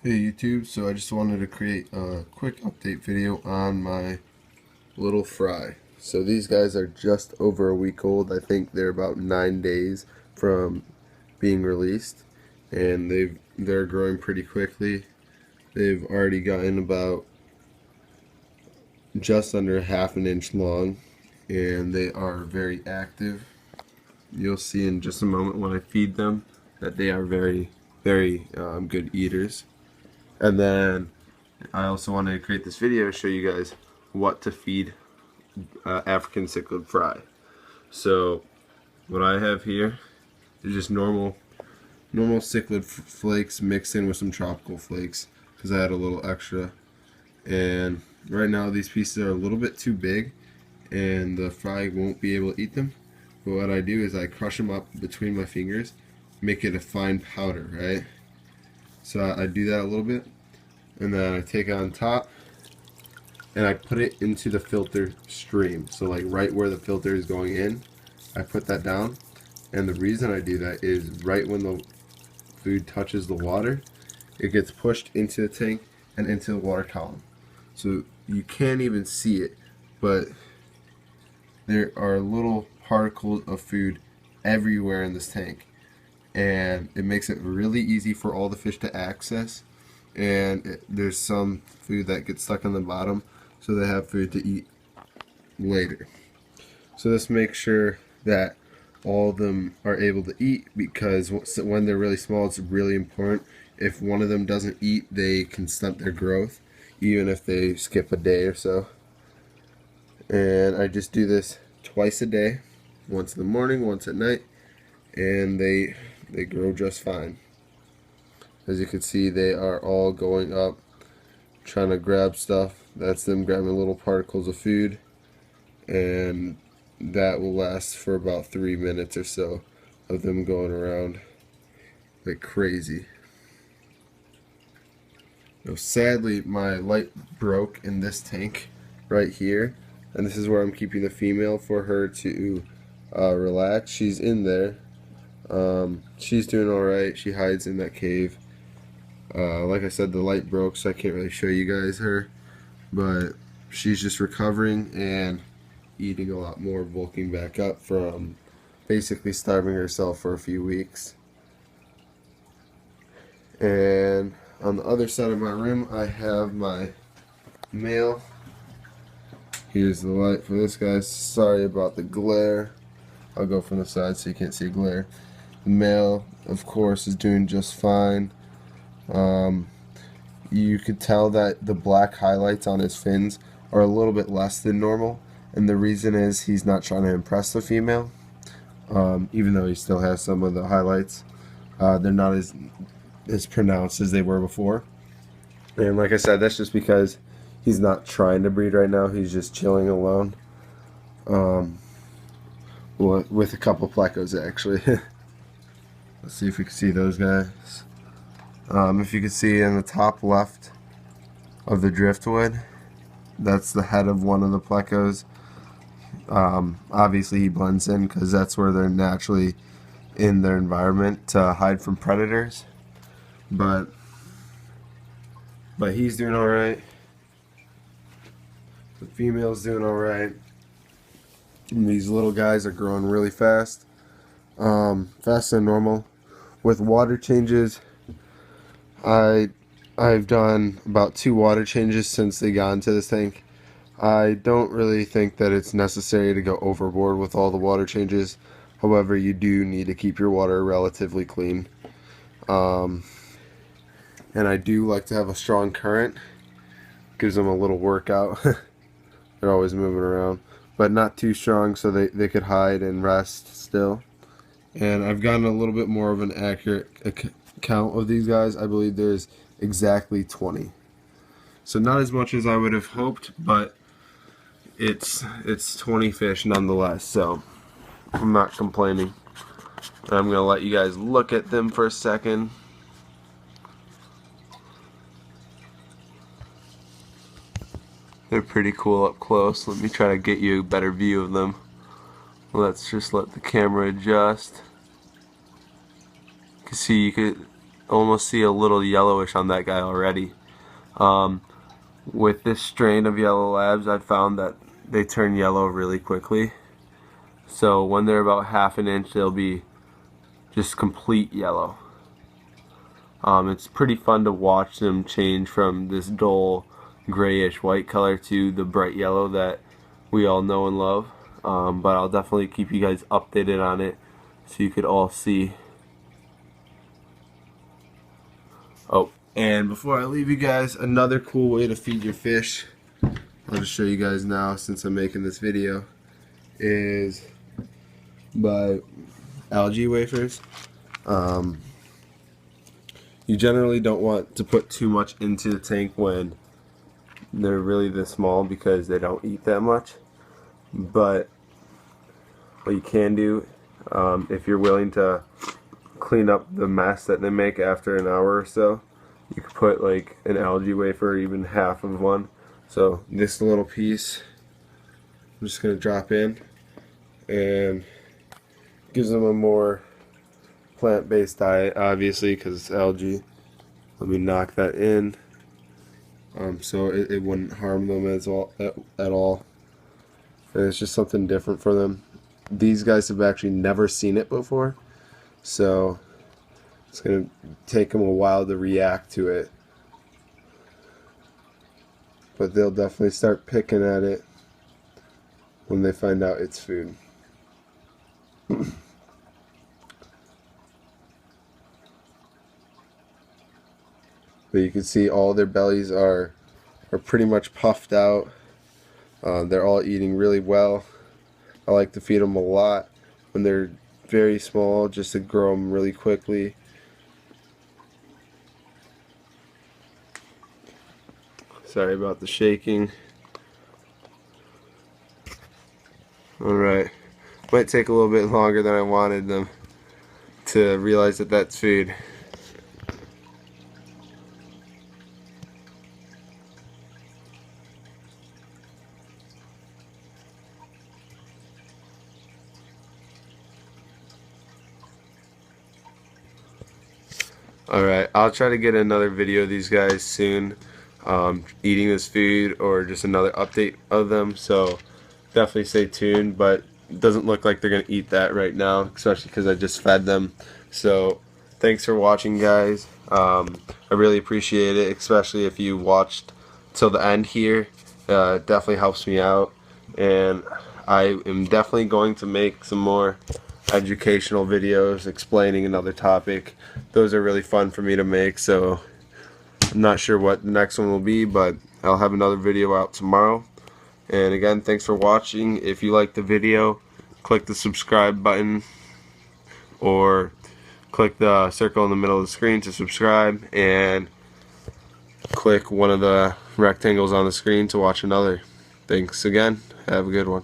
Hey YouTube, so I just wanted to create a quick update video on my little fry. So these guys are just over a week old. I think they're about 9 days from being released, and they're growing pretty quickly. They've already gotten about just under half an inch long, and they are very active. You'll see in just a moment when I feed them that they are very good eaters. And then I also wanted to create this video to show you guys what to feed African cichlid fry. So what I have here is just normal cichlid flakes mixed in with some tropical flakes because I had a little extra. And right now these pieces are a little bit too big and the fry won't be able to eat them. But what I do is I crush them up between my fingers, make it a fine powder, right? So I do that a little bit, and then I take it on top and I put it into the filter stream. So like right where the filter is going in, I put that down. And the reason I do that is right when the food touches the water, it gets pushed into the tank and into the water column. So you can't even see it, but there are little particles of food everywhere in this tank. And it makes it really easy for all the fish to access. And there's some food that gets stuck on the bottom, so they have food to eat later. So this makes sure that all of them are able to eat, because when they're really small, it's really important. If one of them doesn't eat, they can stunt their growth, even if they skip a day or so. And I just do this twice a day, once in the morning, once at night, and they grow just fine. As you can see, they are all going up, trying to grab stuff. That's them grabbing little particles of food, and that will last for about 3 minutes or so of them going around like crazy. Now, sadly, my light broke in this tank right here, and this is where I'm keeping the female for her to relax. She's in there. She's doing alright. She hides in that cave. Like I said, the light broke, so I can't really show you guys her, but she's just recovering and eating a lot more, bulking back up from basically starving herself for a few weeks. And on the other side of my room, I have my male. Here's the light for this guy. Sorry about the glare. I'll go from the side so you can't see glare. The male, of course, is doing just fine. You could tell that the black highlights on his fins are a little bit less than normal, and the reason is he's not trying to impress the female, even though he still has some of the highlights. They're not as pronounced as they were before, and like I said, that's just because he's not trying to breed right now. He's just chilling alone, with a couple plecos actually. Let's see if we can see those guys. If you can see in the top left of the driftwood, that's the head of one of the plecos. Obviously he blends in because that's where they're naturally in their environment to hide from predators. But he's doing alright. The female's doing alright. These little guys are growing really fast. Faster than normal. With water changes, I've done about 2 water changes since they got into this tank. I don't really think that it's necessary to go overboard with all the water changes. However, you do need to keep your water relatively clean. And I do like to have a strong current. Gives them a little workout. They're always moving around, but not too strong so they could hide and rest still. And I've gotten a little bit more of an accurate count of these guys. I believe there's exactly 20. So not as much as I would have hoped, but it's 20 fish nonetheless, so I'm not complaining. I'm going to let you guys look at them for a second. They're pretty cool up close. Let me try to get you a better view of them. Let's just let the camera adjust. You can see almost see a little yellowish on that guy already. With this strain of yellow labs, I've found that they turn yellow really quickly. So when they're about half an inch, they'll be just complete yellow. It's pretty fun to watch them change from this dull grayish white color to the bright yellow that we all know and love. But I'll definitely keep you guys updated on it so you could all see. Oh, and before I leave you guys, another cool way to feed your fish, I'll just show you guys now since I'm making this video, is by algae wafers. You generally don't want to put too much into the tank when they're really this small because they don't eat that much. But what you can do, if you're willing to clean up the mess that they make after an hour or so, you could put like an algae wafer or even half of one. So this little piece I'm just going to drop in, and gives them a more plant-based diet, obviously, because it's algae. Let me knock that in, so it wouldn't harm them at all. And it's just something different for them. These guys have actually never seen it before, so it's going to take them a while to react to it. But they'll definitely start picking at it when they find out it's food. But you can see all their bellies are pretty much puffed out. They're all eating really well. I like to feed them a lot when they're very small, just to grow them really quickly. Sorry about the shaking. Alright, might take a little bit longer than I wanted them to realize that that's food. Alright, I'll try to get another video of these guys soon, eating this food or just another update of them, so definitely stay tuned. But it doesn't look like they're going to eat that right now, especially because I just fed them. So thanks for watching, guys. I really appreciate it, especially if you watched till the end here. It definitely helps me out, and I am definitely going to make some more educational videos explaining another topic. Those are really fun for me to make, so I'm not sure what the next one will be, but I'll have another video out tomorrow. And again, thanks for watching. If you liked the video, click the subscribe button, or click the circle in the middle of the screen to subscribe, and click one of the rectangles on the screen to watch another. Thanks again. Have a good one.